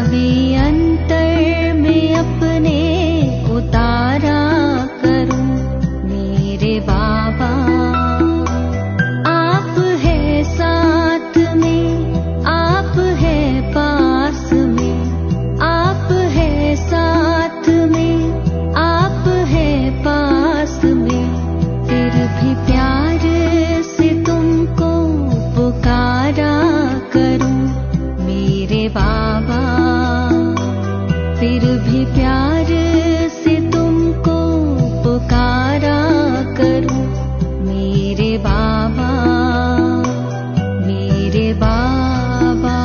अभी अंतर में अपने उतारा करूं मेरे बाबा। आप है साथ में, आप है पास में, आप है साथ में, आप है पास में, फिर भी प्यार से तुमको पुकारा करूं मेरे बाबा। फिर भी प्यार से तुमको पुकारा करूं मेरे बाबा, मेरे बाबा।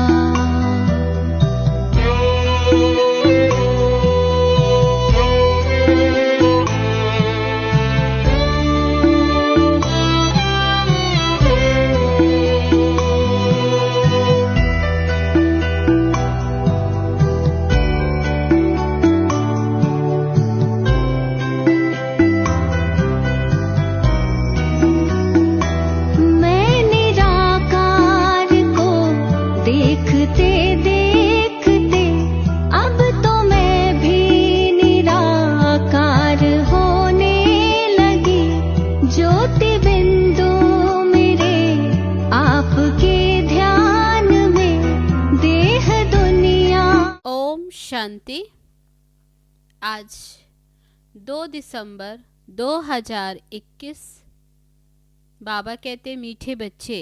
मैं निराकार को देखते देखते अब तो मैं भी निराकार होने लगी। ज्योति बिंदु मेरे आपके ध्यान में, देह दुनिया। ओम शांति। आज 2 दिसंबर 2021। बाबा कहते मीठे बच्चे,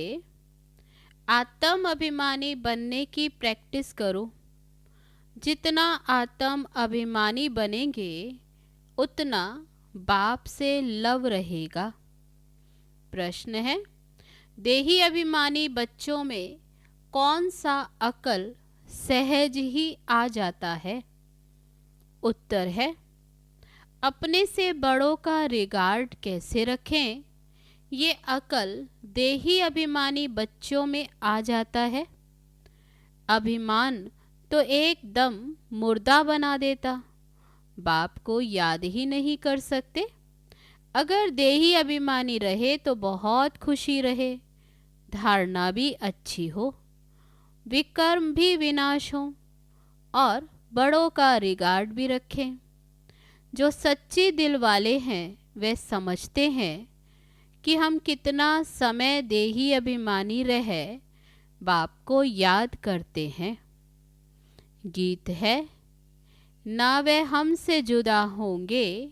आत्म अभिमानी बनने की प्रैक्टिस करो। जितना आत्म अभिमानी बनेंगे उतना बाप से लव रहेगा। प्रश्न है, देही अभिमानी बच्चों में कौन सा अकल सहज ही आ जाता है? उत्तर है, अपने से बड़ों का रिगार्ड कैसे रखें, ये अकल देही अभिमानी बच्चों में आ जाता है। अभिमान तो एकदम मुर्दा बना देता, बाप को याद ही नहीं कर सकते। अगर देही अभिमानी रहे तो बहुत खुशी रहे, धारणा भी अच्छी हो, विकर्म भी विनाश हो और बड़ों का रिगार्ड भी रखें। जो सच्चे दिल वाले हैं वे समझते हैं कि हम कितना समय देही अभिमानी रहे बाप को याद करते हैं। गीत है, ना वे हमसे जुदा होंगे,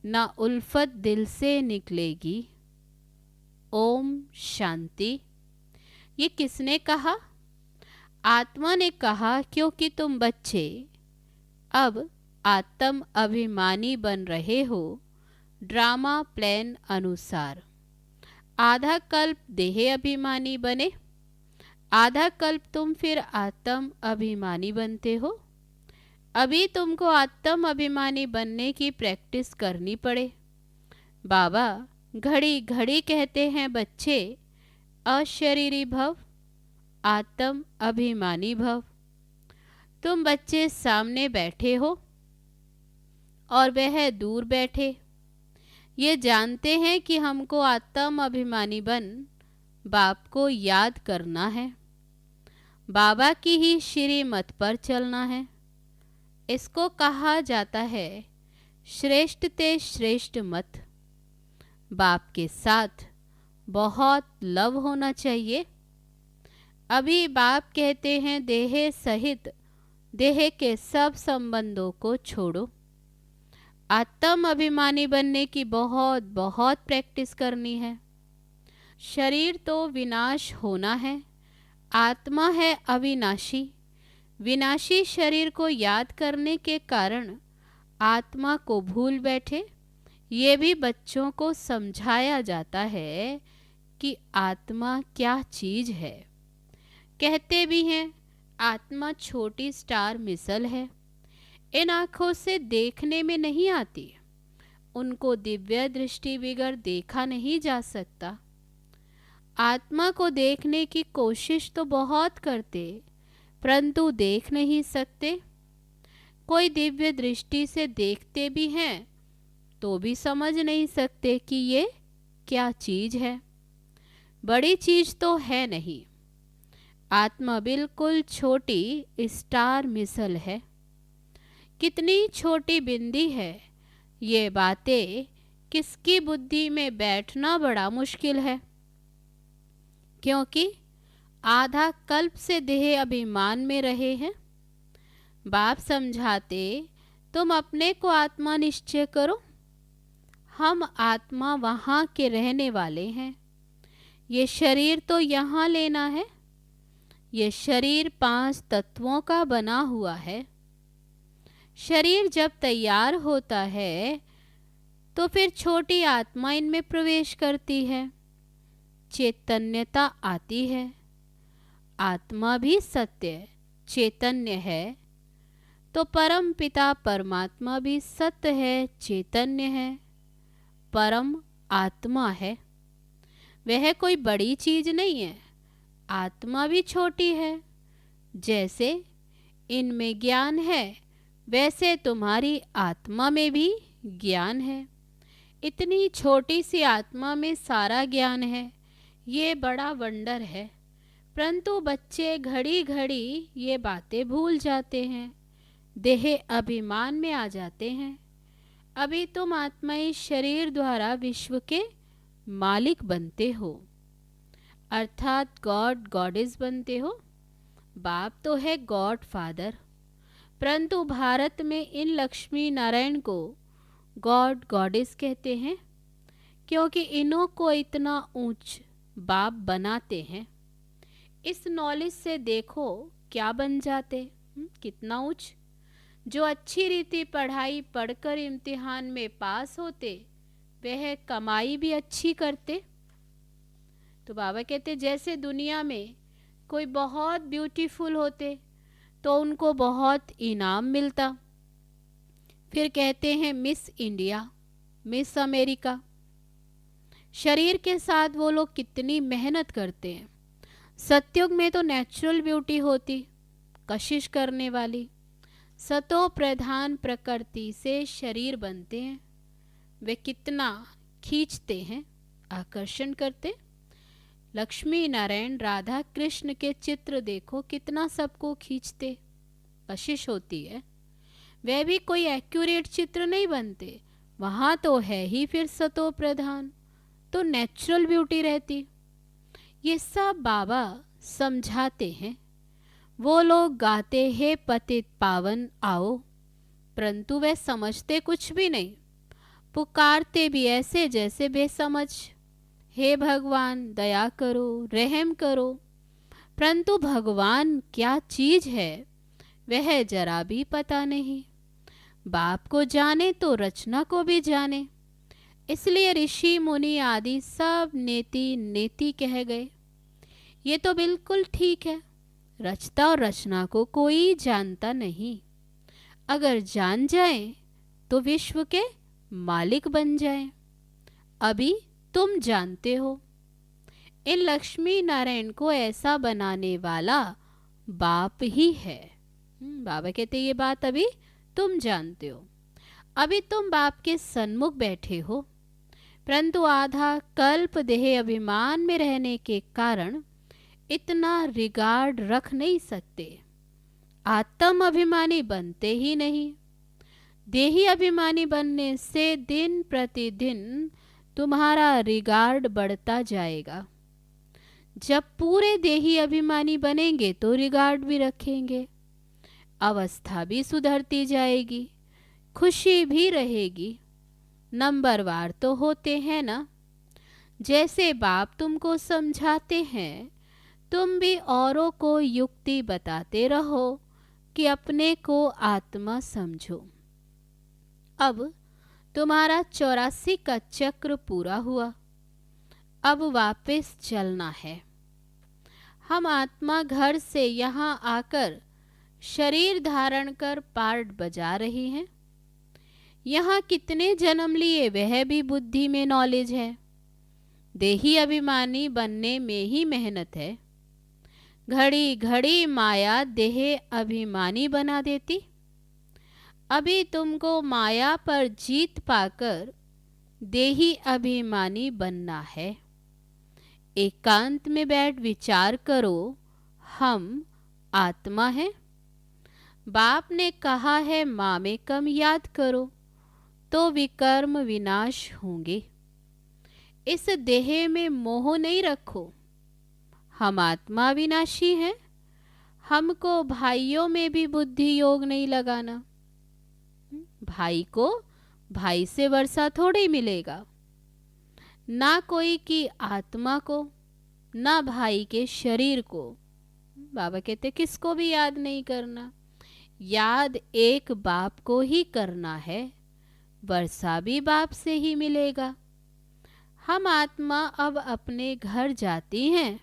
ना उल्फत दिल से निकलेगी। ओम शांति। ये किसने कहा? आत्मा ने कहा, क्योंकि तुम बच्चे अब आत्म अभिमानी बन रहे हो ड्रामा प्लान अनुसार। आधा कल्प देह अभिमानी बने, आधा कल्प तुम फिर आत्म अभिमानी बनते हो। अभी तुमको आत्म अभिमानी बनने की प्रैक्टिस करनी पड़े। बाबा घड़ी घड़ी कहते हैं, बच्चे अशरीरी भव, आत्म अभिमानी भव। तुम बच्चे सामने बैठे हो और वह दूर बैठे, ये जानते हैं कि हमको आत्म अभिमानी बन बाप को याद करना है, बाबा की ही श्रीमत पर चलना है। इसको कहा जाता है श्रेष्ठ ते श्रेष्ठ मत। बाप के साथ बहुत लव होना चाहिए। अभी बाप कहते हैं, देह सहित देह के सब संबंधों को छोड़ो। आत्म अभिमानी बनने की बहुत बहुत प्रैक्टिस करनी है। शरीर तो विनाश होना है, आत्मा है अविनाशी। विनाशी शरीर को याद करने के कारण आत्मा को भूल बैठे। ये भी बच्चों को समझाया जाता है कि आत्मा क्या चीज़ है। कहते भी हैं, आत्मा छोटी स्टार मिसल है, इन आँखों से देखने में नहीं आती, उनको दिव्य दृष्टि बगैर देखा नहीं जा सकता। आत्मा को देखने की कोशिश तो बहुत करते, परंतु देख नहीं सकते। कोई दिव्य दृष्टि से देखते भी हैं तो भी समझ नहीं सकते कि ये क्या चीज़ है। बड़ी चीज़ तो है नहीं। आत्मा बिल्कुल छोटी स्टार मिसल है। कितनी छोटी बिंदी है, ये बातें किसकी बुद्धि में बैठना बड़ा मुश्किल है, क्योंकि आधा कल्प से देह अभिमान में रहे हैं। बाप समझाते, तुम अपने को आत्मा निश्चय करो, हम आत्मा वहाँ के रहने वाले हैं। ये शरीर तो यहाँ लेना है। ये शरीर 5 तत्वों का बना हुआ है। शरीर जब तैयार होता है तो फिर छोटी आत्मा इनमें प्रवेश करती है, चैतन्यता आती है। आत्मा भी सत्य चैतन्य है, तो परम पिता परमात्मा भी सत्य है, चैतन्य है, परम आत्मा है। वह कोई बड़ी चीज नहीं है। आत्मा भी छोटी है। जैसे इनमें ज्ञान है, वैसे तुम्हारी आत्मा में भी ज्ञान है। इतनी छोटी सी आत्मा में सारा ज्ञान है, ये बड़ा वंडर है। परंतु बच्चे घड़ी घड़ी ये बातें भूल जाते हैं, देह अभिमान में आ जाते हैं। अभी तुम आत्मा इस शरीर द्वारा विश्व के मालिक बनते हो, अर्थात गॉड गॉडेस बनते हो। बाप तो है गॉड फादर, परंतु भारत में इन लक्ष्मी नारायण को गॉड गॉडेस कहते हैं, क्योंकि इन्हों को इतना ऊंच बाप बनाते हैं। इस नॉलेज से देखो क्या बन जाते, कितना ऊंच। जो अच्छी रीति पढ़ाई पढ़कर इम्तिहान में पास होते, वह कमाई भी अच्छी करते। तो बाबा कहते, जैसे दुनिया में कोई बहुत ब्यूटीफुल होते तो उनको बहुत इनाम मिलता। फिर कहते हैं मिस इंडिया, मिस अमेरिका। शरीर के साथ वो लोग कितनी मेहनत करते हैं। सतयुग में तो नेचुरल ब्यूटी होती, कशिश करने वाली। सतो प्रधान प्रकृति से शरीर बनते हैं, वे कितना खींचते हैं, आकर्षण करते। लक्ष्मी नारायण राधा कृष्ण के चित्र देखो, कितना सबको खींचते, कशिश होती है। वे भी कोई एक्यूरेट चित्र नहीं बनते, वहाँ तो है ही फिर सतो प्रधान, तो नेचुरल ब्यूटी रहती। ये सब बाबा समझाते हैं। वो लोग गाते हैं पतित पावन आओ, परंतु वे समझते कुछ भी नहीं। पुकारते भी ऐसे जैसे बेसमझ, हे भगवान दया करो, रहम करो। परंतु भगवान क्या चीज है वह जरा भी पता नहीं। बाप को जाने तो रचना को भी जाने, इसलिए ऋषि मुनि आदि सब नेति नेति कह गए। ये तो बिल्कुल ठीक है, रचता और रचना को कोई जानता नहीं। अगर जान जाए तो विश्व के मालिक बन जाए। अभी तुम जानते हो, इन लक्ष्मी नारायण को ऐसा बनाने वाला बाप ही है। बाबा कहते ये बात अभी तुम जानते हो। अभी तुम बाप के सन्मुख बैठे हो, परंतु आधा कल्प देह अभिमान में रहने के कारण इतना रिगार्ड रख नहीं सकते। आत्म अभिमानी बनते ही नहीं। देही अभिमानी बनने से दिन प्रतिदिन तुम्हारा रिगार्ड बढ़ता जाएगा। जब पूरे देही अभिमानी बनेंगे तो रिगार्ड भी रखेंगे, अवस्था भी सुधरती जाएगी, खुशी भी रहेगी। नंबरवार तो होते हैं ना। जैसे बाप तुमको समझाते हैं, तुम भी औरों को युक्ति बताते रहो कि अपने को आत्मा समझो। अब तुम्हारा 84 का चक्र पूरा हुआ, अब वापस चलना है। हम आत्मा घर से यहाँ आकर शरीर धारण कर पार्ट बजा रही हैं। यहाँ कितने जन्म लिए वह भी बुद्धि में नॉलेज है। देही अभिमानी बनने में ही मेहनत है। घड़ी घड़ी माया देह अभिमानी बना देती। अभी तुमको माया पर जीत पाकर देही अभिमानी बनना है। एकांत में बैठ विचार करो, हम आत्मा हैं। बाप ने कहा है मामेकम याद करो तो विकर्म विनाश होंगे। इस देह में मोह नहीं रखो। हम आत्मा विनाशी हैं। हमको भाइयों में भी बुद्धि योग नहीं लगाना। भाई को भाई से वर्षा थोड़ी मिलेगा, ना कोई की आत्मा को, ना भाई के शरीर को। बाबा कहते किसको भी याद नहीं करना, याद एक बाप को ही करना है। वर्षा भी बाप से ही मिलेगा। हम आत्मा अब अपने घर जाती हैं।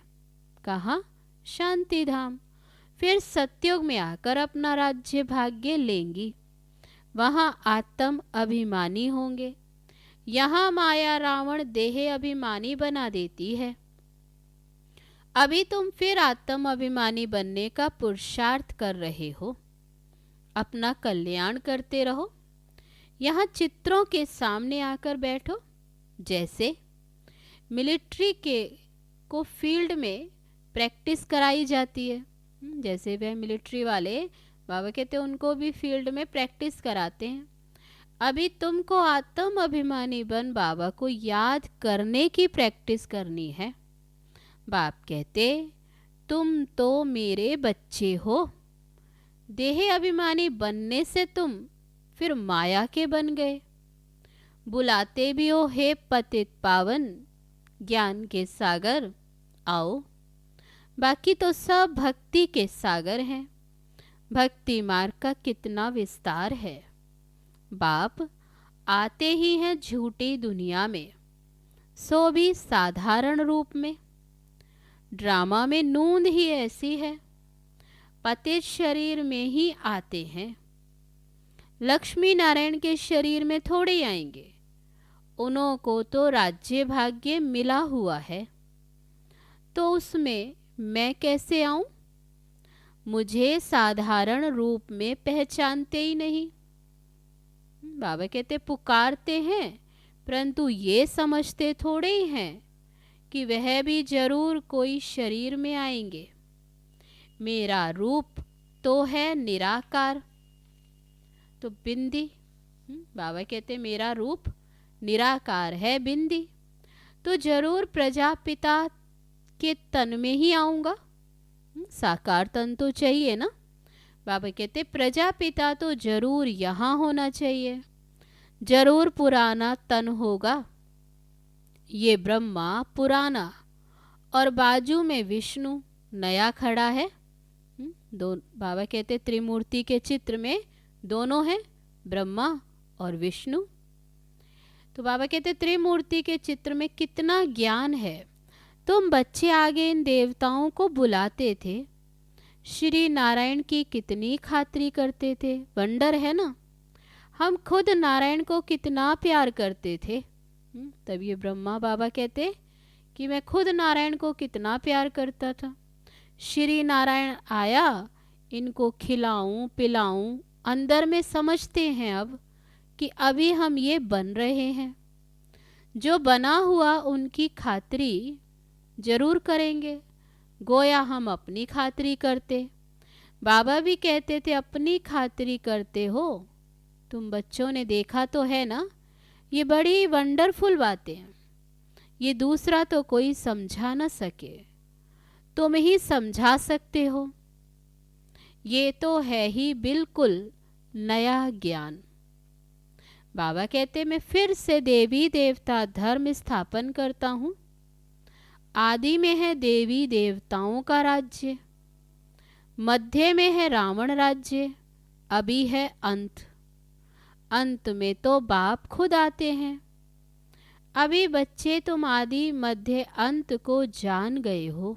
कहाँ? शांति धाम। फिर सत्युग में आकर अपना राज्य भाग्य लेंगी। वहाँ आत्म अभिमानी होंगे। यहाँ माया रावण देह अभिमानी बना देती है। अभी तुम फिर आत्म अभिमानी बनने का पुरुषार्थ कर रहे हो। अपना कल्याण करते रहो। यहाँ चित्रों के सामने आकर बैठो। जैसे मिलिट्री को फील्ड में प्रैक्टिस कराई जाती है। जैसे वह मिलिट्री वाले बाबा कहते हैं उनको भी फील्ड में प्रैक्टिस कराते हैं। अभी तुमको आत्म अभिमानी बन बाबा को याद करने की प्रैक्टिस करनी है। बाप कहते तुम तो मेरे बच्चे हो। देह अभिमानी बनने से तुम फिर माया के बन गए। बुलाते भी हो हे पतित पावन ज्ञान के सागर आओ। बाकी तो सब भक्ति के सागर हैं। भक्ति मार्ग का कितना विस्तार है। बाप आते ही हैं झूठी दुनिया में, सो भी साधारण रूप में। ड्रामा में नूंद ही ऐसी है, पतित शरीर में ही आते हैं। लक्ष्मी नारायण के शरीर में थोड़े आएंगे। उन्हों को तो राज्य भाग्य मिला हुआ है, तो उसमें मैं कैसे आऊं? मुझे साधारण रूप में पहचानते ही नहीं। बाबा कहते पुकारते हैं, परंतु ये समझते थोड़े ही हैं कि वह भी जरूर कोई शरीर में आएंगे। मेरा रूप तो है निराकार। तो बिंदी, बाबा कहते मेरा रूप निराकार है बिंदी, तो जरूर प्रजापिता के तन में ही आऊँगा। साकार तन तो चाहिए ना। बाबा कहते प्रजापिता तो जरूर यहाँ होना चाहिए। जरूर पुराना तन होगा। ये ब्रह्मा पुराना और बाजू में विष्णु नया खड़ा है। दो बाबा कहते त्रिमूर्ति के चित्र में दोनों हैं, ब्रह्मा और विष्णु। तो बाबा कहते त्रिमूर्ति के चित्र में कितना ज्ञान है। तुम बच्चे आगे इन देवताओं को बुलाते थे, श्री नारायण की कितनी खातिरी करते थे। वंडर है ना। हम खुद नारायण को कितना प्यार करते थे। तब ये ब्रह्मा बाबा कहते कि मैं खुद नारायण को कितना प्यार करता था। श्री नारायण आया, इनको खिलाऊं पिलाऊं। अंदर में समझते हैं अब कि अभी हम ये बन रहे हैं। जो बना हुआ उनकी खातिरी जरूर करेंगे। गोया हम अपनी खातिरी करते। बाबा भी कहते थे अपनी खातिरी करते हो। तुम बच्चों ने देखा तो है ना, ये बड़ी वंडरफुल बातें हैं। ये दूसरा तो कोई समझा न सके, तुम ही समझा सकते हो। ये तो है ही बिल्कुल नया ज्ञान। बाबा कहते मैं फिर से देवी देवता धर्म स्थापन करता हूँ। आदि में है देवी देवताओं का राज्य, मध्य में है रावण राज्य, अभी है अंत। अंत में तो बाप खुद आते हैं। अभी बच्चे तुम आदि मध्य अंत को जान गए हो।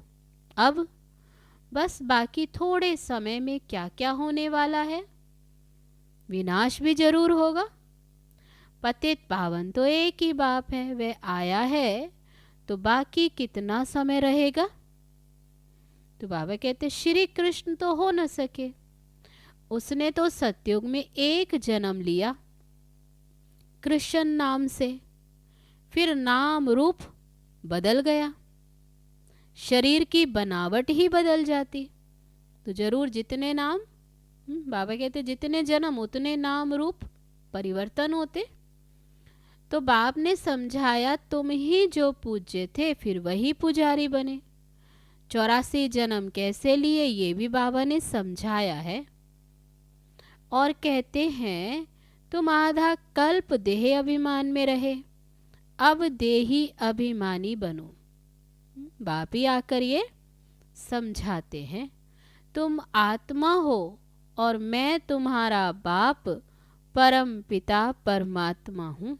अब बस बाकी थोड़े समय में क्या क्या होने वाला है। विनाश भी जरूर होगा। पतित पावन तो एक ही बाप है, वह आया है तो बाकी कितना समय रहेगा। तो बाबा कहते श्री कृष्ण तो हो न सके, उसने तो सतयुग में एक जन्म लिया कृष्ण नाम से, फिर नाम रूप बदल गया, शरीर की बनावट ही बदल जाती। तो जरूर जितने नाम, बाबा कहते जितने जन्म उतने नाम रूप परिवर्तन होते। तो बाप ने समझाया तुम ही जो पूज्य थे फिर वही पुजारी बने। 84 जन्म कैसे लिए ये भी बाबा ने समझाया है। और कहते हैं तुम आधा कल्प देह अभिमान में रहे, अब देही अभिमानी बनो। बाप ही आकर ये समझाते हैं तुम आत्मा हो और मैं तुम्हारा बाप परम पिता परमात्मा हूँ।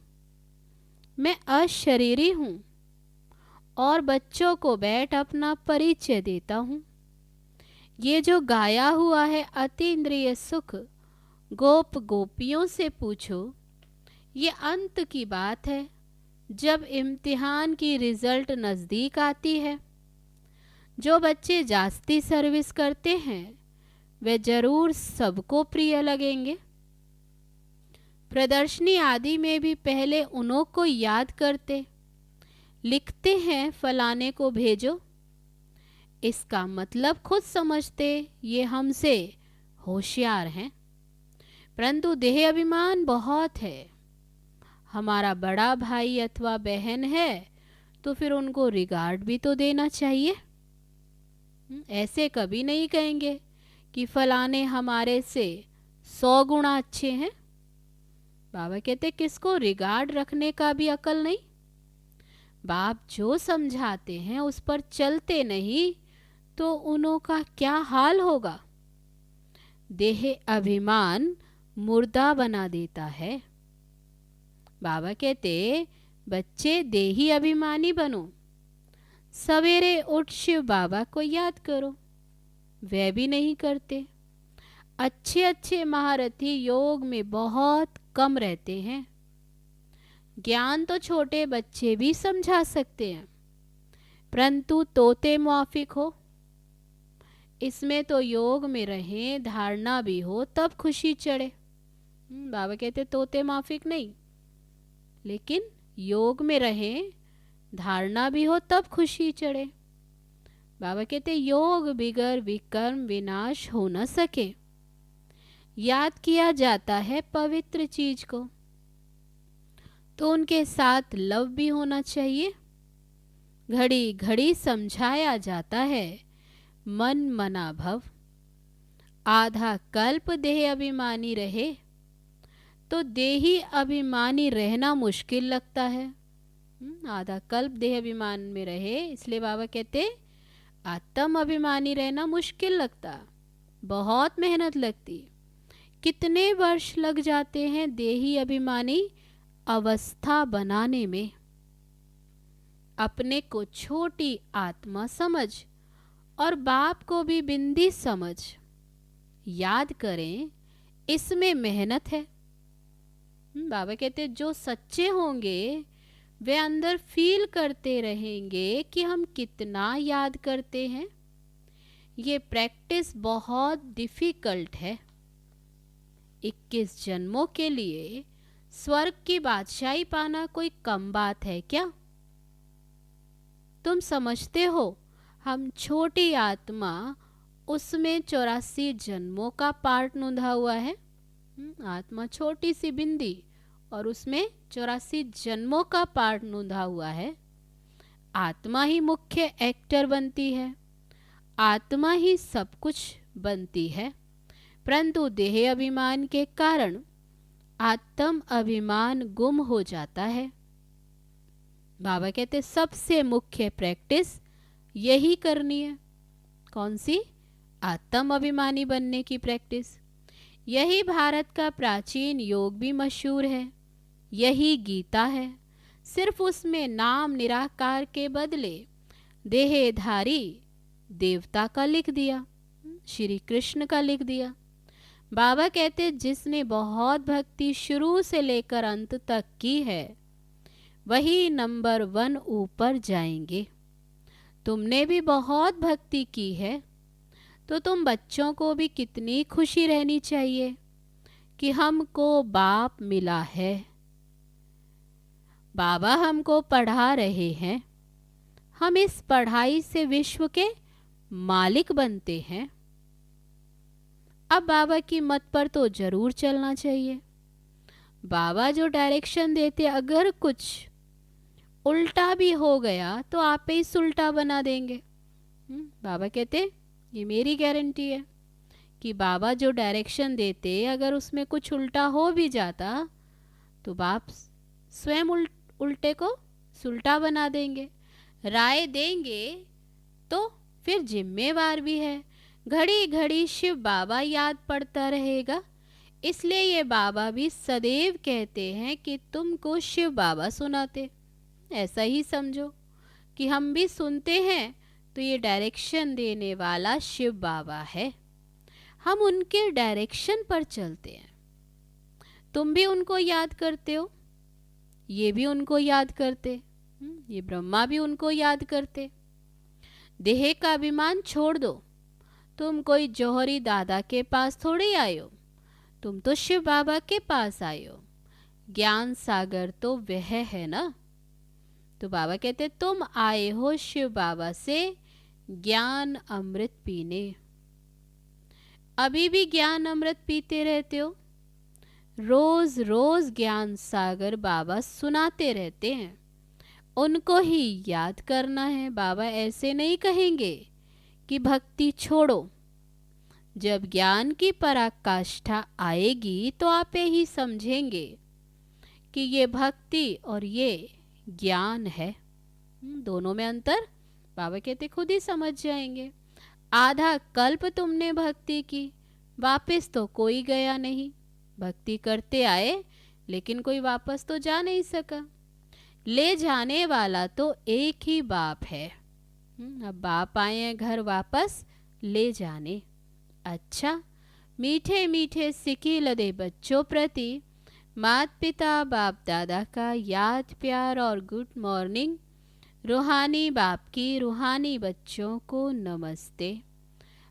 मैं अशरीरी हूँ और बच्चों को बैठ अपना परिचय देता हूँ। ये जो गाया हुआ है अतीन्द्रिय सुख गोप गोपियों से पूछो, ये अंत की बात है जब इम्तिहान की रिजल्ट नज़दीक आती है। जो बच्चे जास्ती सर्विस करते हैं वे जरूर सबको प्रिय लगेंगे। प्रदर्शनी आदि में भी पहले उन्हों को याद करते, लिखते हैं फलाने को भेजो। इसका मतलब खुद समझते ये हमसे होशियार हैं, परंतु देह अभिमान बहुत है। हमारा बड़ा भाई अथवा बहन है तो फिर उनको रिगार्ड भी तो देना चाहिए। ऐसे कभी नहीं कहेंगे कि फलाने हमारे से 100 गुना अच्छे हैं। बाबा कहते किसको रिगार्ड रखने का भी अकल नहीं। बाप जो समझाते हैं उस पर चलते नहीं तो उन्हों का क्या हाल होगा। देह अभिमान मुर्दा बना देता है। बाबा कहते बच्चे देही अभिमानी बनो। सवेरे उठ शिव बाबा को याद करो, वह भी नहीं करते। अच्छे अच्छे महारथी योग में बहुत कम रहते हैं। ज्ञान तो छोटे बच्चे भी समझा सकते हैं, परंतु तोते मुआफिक हो। इसमें तो योग में रहें, धारणा भी हो तब खुशी चढ़े। बाबा कहते तोते माफिक नहीं, लेकिन योग में रहें, धारणा भी हो तब खुशी चढ़े। बाबा कहते योग बिगर विकर्म विनाश हो न सके। याद किया जाता है पवित्र चीज को तो उनके साथ लव भी होना चाहिए। घड़ी घड़ी समझाया जाता है मन मना भव। आधा कल्प देह अभिमानी रहे तो देही अभिमानी रहना मुश्किल लगता है। आधा कल्प देह अभिमान में रहे, इसलिए बाबा कहते आत्म अभिमानी रहना मुश्किल लगता, बहुत मेहनत लगती। कितने वर्ष लग जाते हैं देही अभिमानी अवस्था बनाने में। अपने को छोटी आत्मा समझ और बाप को भी बिंदी समझ याद करें, इसमें मेहनत है। बाबा कहते जो सच्चे होंगे वे अंदर फील करते रहेंगे कि हम कितना याद करते हैं। ये प्रैक्टिस बहुत डिफिकल्ट है। 21 जन्मों के लिए स्वर्ग की बादशाही पाना कोई कम बात है क्या? तुम समझते हो हम छोटी आत्मा, उसमें 84 जन्मों का पार्ट नोंधा हुआ है। आत्मा छोटी सी बिंदी और उसमें 84 जन्मों का पार्ट नोंधा हुआ है। आत्मा ही मुख्य एक्टर बनती है, आत्मा ही सब कुछ बनती है, परंतु देह अभिमान के कारण आत्म अभिमान गुम हो जाता है। बाबा कहते सबसे मुख्य प्रैक्टिस यही करनी है। कौन सी? आत्म अभिमानी बनने की प्रैक्टिस। यही भारत का प्राचीन योग भी मशहूर है, यही गीता है। सिर्फ उसमें नाम निराकार के बदले देहधारी देवता का लिख दिया, श्री कृष्ण का लिख दिया। बाबा कहते जिसने बहुत भक्ति शुरू से लेकर अंत तक की है वही नंबर 1 ऊपर जाएंगे। तुमने भी बहुत भक्ति की है तो तुम बच्चों को भी कितनी खुशी रहनी चाहिए कि हमको बाप मिला है, बाबा हमको पढ़ा रहे हैं, हम इस पढ़ाई से विश्व के मालिक बनते हैं। अब बाबा की मत पर तो जरूर चलना चाहिए। बाबा जो डायरेक्शन देते, अगर कुछ उल्टा भी हो गया तो आप ही उल्टा बना देंगे। बाबा कहते ये मेरी गारंटी है कि बाबा जो डायरेक्शन देते, अगर उसमें कुछ उल्टा हो भी जाता तो बाप स्वयं उल्टे को सुल्टा बना देंगे। राय देंगे तो फिर जिम्मेवार भी है। घड़ी घड़ी शिव बाबा याद पड़ता रहेगा। इसलिए ये बाबा भी सदैव कहते हैं कि तुमको शिव बाबा सुनाते। ऐसा ही समझो कि हम भी सुनते हैं तो ये डायरेक्शन देने वाला शिव बाबा है, हम उनके डायरेक्शन पर चलते हैं। तुम भी उनको याद करते हो, ये भी उनको याद करते, ये ब्रह्मा भी उनको याद करते। देह का अभिमान छोड़ दो। तुम कोई जौहरी दादा के पास थोड़ी आए हो, तुम तो शिव बाबा के पास आए हो। ज्ञान सागर तो वह है ना। तो बाबा कहते तुम आए हो शिव बाबा से ज्ञान अमृत पीने। अभी भी ज्ञान अमृत पीते रहते हो। रोज रोज ज्ञान सागर बाबा सुनाते रहते हैं, उनको ही याद करना है। बाबा ऐसे नहीं कहेंगे कि भक्ति छोड़ो। जब ज्ञान की पराकाष्ठा आएगी तो आप ही समझेंगे कि ये भक्ति और ये ज्ञान है, दोनों में अंतर बाबा कहते खुद ही समझ जाएंगे। आधा कल्प तुमने भक्ति की, वापस तो कोई गया नहीं। भक्ति करते आए लेकिन कोई वापस तो जा नहीं सका। ले जाने वाला तो एक ही बाप है। अब बाप आए हैं घर वापस ले जाने। अच्छा, मीठे मीठे सिक्के लदे बच्चों प्रति माता पिता बाप दादा का याद प्यार और गुड मॉर्निंग। रूहानी बाप की रूहानी बच्चों को नमस्ते।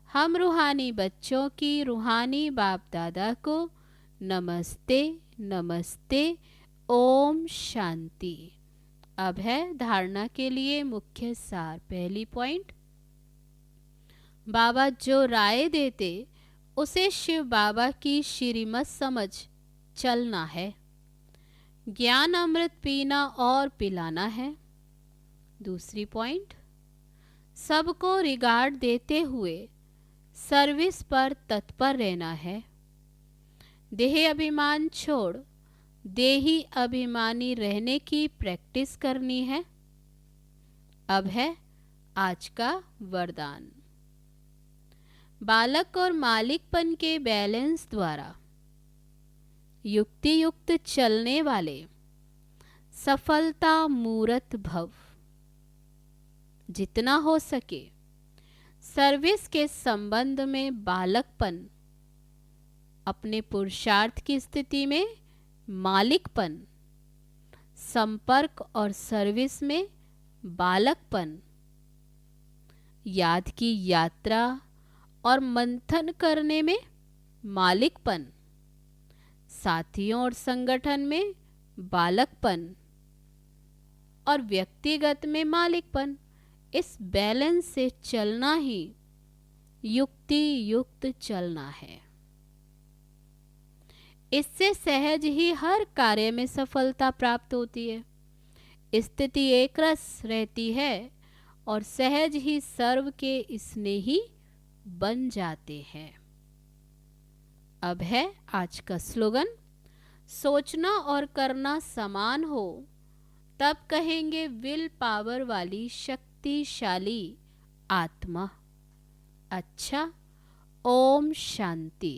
हम रूहानी बच्चों की रूहानी बाप दादा को नमस्ते नमस्ते। ओम शांति। अब है धारणा के लिए मुख्य सार। पहली पॉइंट, बाबा जो राय देते उसे शिव बाबा की श्रीमत समझ चलना है। ज्ञान अमृत पीना और पिलाना है। दूसरी पॉइंट, सबको रिगार्ड देते हुए सर्विस पर तत्पर रहना है। देह अभिमान छोड़ देही अभिमानी रहने की प्रैक्टिस करनी है। अब है आज का वरदान। बालक और मालिकपन के बैलेंस द्वारा युक्ति युक्त चलने वाले सफलता मूर्त भव। जितना हो सके सर्विस के संबंध में बालकपन, अपने पुरुषार्थ की स्थिति में मालिकपन, संपर्क और सर्विस में बालकपन, याद की यात्रा और मंथन करने में मालिकपन, साथियों और संगठन में बालकपन और व्यक्तिगत में मालिकपन। इस बैलेंस से चलना ही युक्ति युक्त चलना है। इससे सहज ही हर कार्य में सफलता प्राप्त होती है। स्थिति एक रस रहती है और सहज ही सर्व के स्नेही बन जाते हैं। अब है आज का स्लोगन। सोचना और करना समान हो तब कहेंगे विल पावर वाली शक्तिशाली आत्मा। अच्छा, ओम शांति।